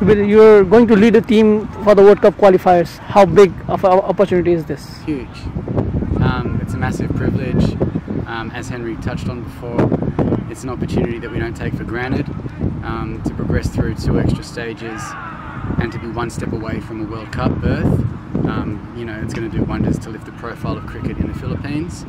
You're going to lead a team for the World Cup qualifiers. How big of an opportunity is this? Huge. It's a massive privilege. As Henry touched on before, it's an opportunity that we don't take for granted, to progress through 2 extra stages and to be 1 step away from a World Cup berth. You know, it's going to do wonders to lift the profile of cricket in the Philippines,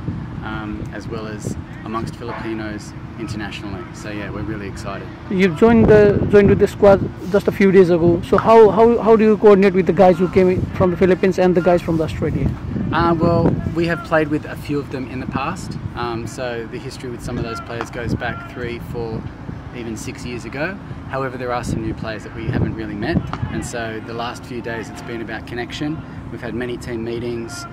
as well as amongst Filipinos internationally. So yeah, we're really excited. You joined with the squad just a few days ago. So how do you coordinate with the guys who came from the Philippines and the guys from Australia? Well, we have played with a few of them in the past. So the history with some of those players goes back 3, 4, even 6 years ago. However, there are some new players that we haven't really met, and so the last few days it's been about connection. We've had many team meetings,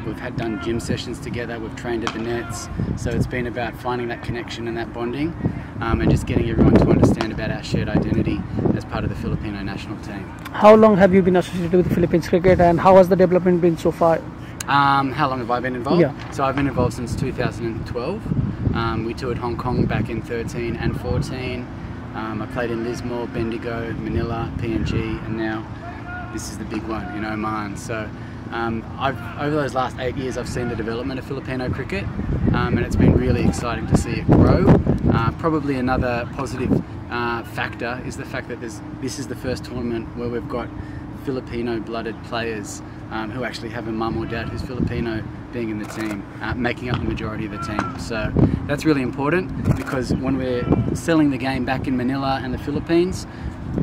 we've done gym sessions together, we've trained at the nets, so it's been about finding that connection and that bonding, and just getting everyone to understand about our shared identity as part of the Filipino national team. How long have you been associated with Philippines cricket, and how has the development been so far? How long have I been involved? Yeah. So I've been involved since 2012. We toured Hong Kong back in 13 and 14. I played in Lismore, Bendigo, Manila, PNG, and now this is the big one in Oman. So over those last 8 years I've seen the development of Filipino cricket, and it's been really exciting to see it grow. Probably another positive factor is the fact that this is the first tournament where we've got Filipino-blooded players who actually have a mum or dad who's Filipino being in the team, making up the majority of the team. So that's really important, because when we're selling the game back in Manila and the Philippines,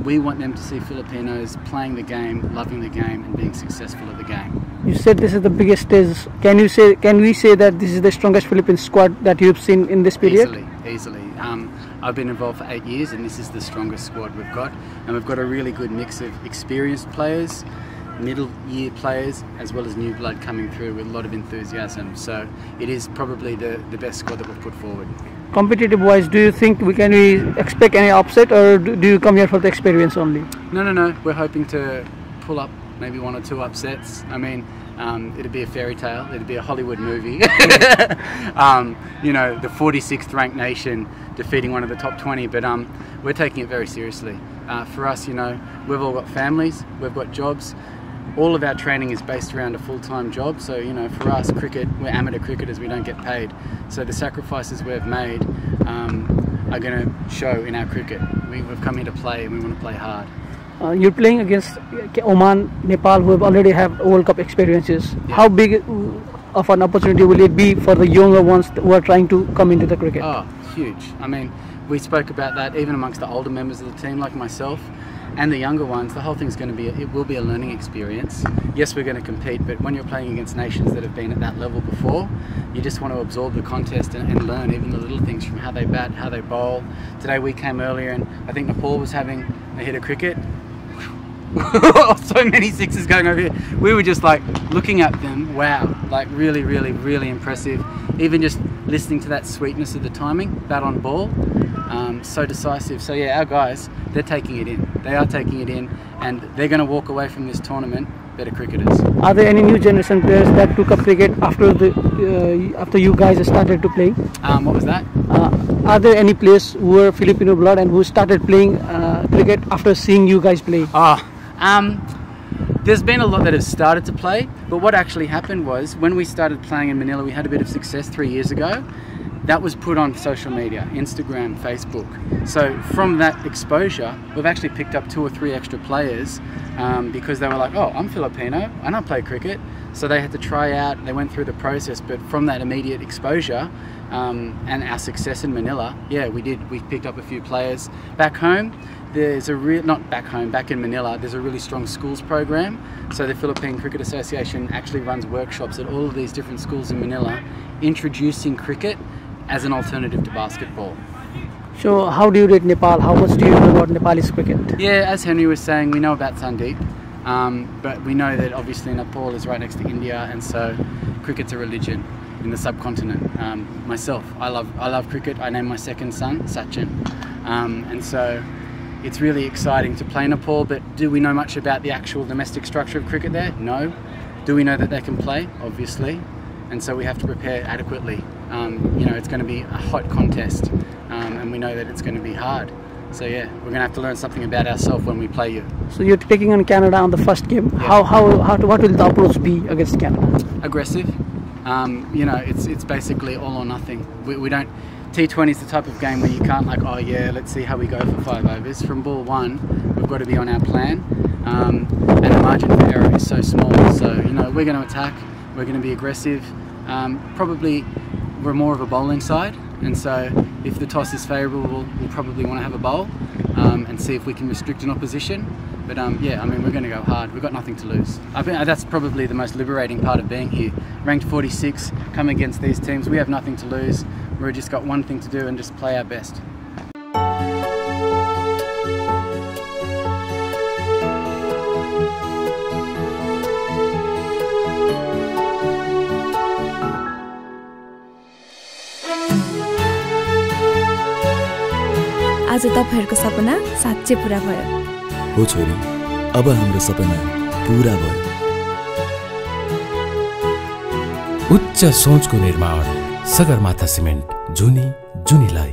we want them to see Filipinos playing the game, loving the game, and being successful at the game. You said this is the biggest stage. Can we say that this is the strongest Philippine squad that you've seen in this period? Easily. I've been involved for 8 years, and this is the strongest squad we've got. And we've got a really good mix of experienced players, middle year players, as well as new blood coming through with a lot of enthusiasm. So it is probably the best squad that we've put forward. Competitive wise, do you think we expect any upset, or do you come here for the experience only? No. We're hoping to pull up maybe 1 or 2 upsets. I mean, it'd be a fairy tale, it'd be a Hollywood movie. You know, the 46th ranked nation defeating one of the top 20, but we're taking it very seriously. For us, you know, we've all got families, we've got jobs. All of our training is based around a full-time job, so you know, for us, cricket, we're amateur cricketers, we don't get paid. So the sacrifices we've made are going to show in our cricket. We've come here to play, and we want to play hard. You're playing against Oman, Nepal, who have already have World Cup experiences. Yeah. How big of an opportunity will it be for the younger ones who are trying to come into the cricket? Oh, huge. I mean, we spoke about that even amongst the older members of the team, like myself, and the younger ones. The whole thing's going to be, it will be a learning experience. Yes, we're going to compete, but when you're playing against nations that have been at that level before, you just want to absorb the contest and learn even the little things, from how they bat, how they bowl. Today we came earlier, and I think Nepal was having a hit of cricket. So many sixes going over here. We were just like looking at them, wow, like really, really, really impressive. Even just listening to that sweetness of the timing, bat on ball, so decisive. So yeah, our guys, they're taking it in. They are taking it in, and they're going to walk away from this tournament better cricketers. Are there any new generation players that took up cricket after you guys started to play? What was that? Are there any players who were Filipino blood and who started playing cricket after seeing you guys play? There's been a lot that have started to play, but what actually happened was, when we started playing in Manila, we had a bit of success 3 years ago. That was put on social media, Instagram, Facebook. So from that exposure, we've actually picked up 2 or 3 extra players because they were like, oh, I'm Filipino and I play cricket. So they had to try out, they went through the process, but from that immediate exposure and our success in Manila, yeah, we picked up a few players. Back home, there's back in Manila, there's a really strong schools program. So the Philippine Cricket Association actually runs workshops at all of these different schools in Manila, introducing cricket as an alternative to basketball. So how do you rate Nepal? How much do you know about Nepalese cricket? Yeah, as Henry was saying, we know about Sandeep, but we know that obviously Nepal is right next to India, and so cricket's a religion in the subcontinent. Myself, I love cricket. I named my second son Sachin, and so it's really exciting to play Nepal. But do we know much about the actual domestic structure of cricket there? No. Do we know that they can play? Obviously. And so we have to prepare adequately. You know, it's going to be a hot contest, and we know that it's going to be hard. So yeah, we're going to have to learn something about ourselves when we play you. So you're taking on Canada on the first game. Yeah. What will the approach be against Canada? Aggressive. You know, it's basically all or nothing. We don't. T20 is the type of game where you can't like, oh yeah, let's see how we go for 5 overs. From ball 1, we've got to be on our plan, and the margin for error is so small. So you know, we're going to attack. We're going to be aggressive. Probably we're more of a bowling side, and so if the toss is favourable, we'll probably want to have a bowl and see if we can restrict an opposition. But yeah, I mean, we're going to go hard. We've got nothing to lose. I think that's probably the most liberating part of being here. Ranked 46, come against these teams, we have nothing to lose. We've just got one thing to do and just play our best. आज तपाईहरुको सपना साच्चै पूरा भयो हो छोरी अब हाम्रो सपना पूरा भयो उच्च सोचको निर्माण सगरमाथा सिमेन्ट जुनी जुनीलाई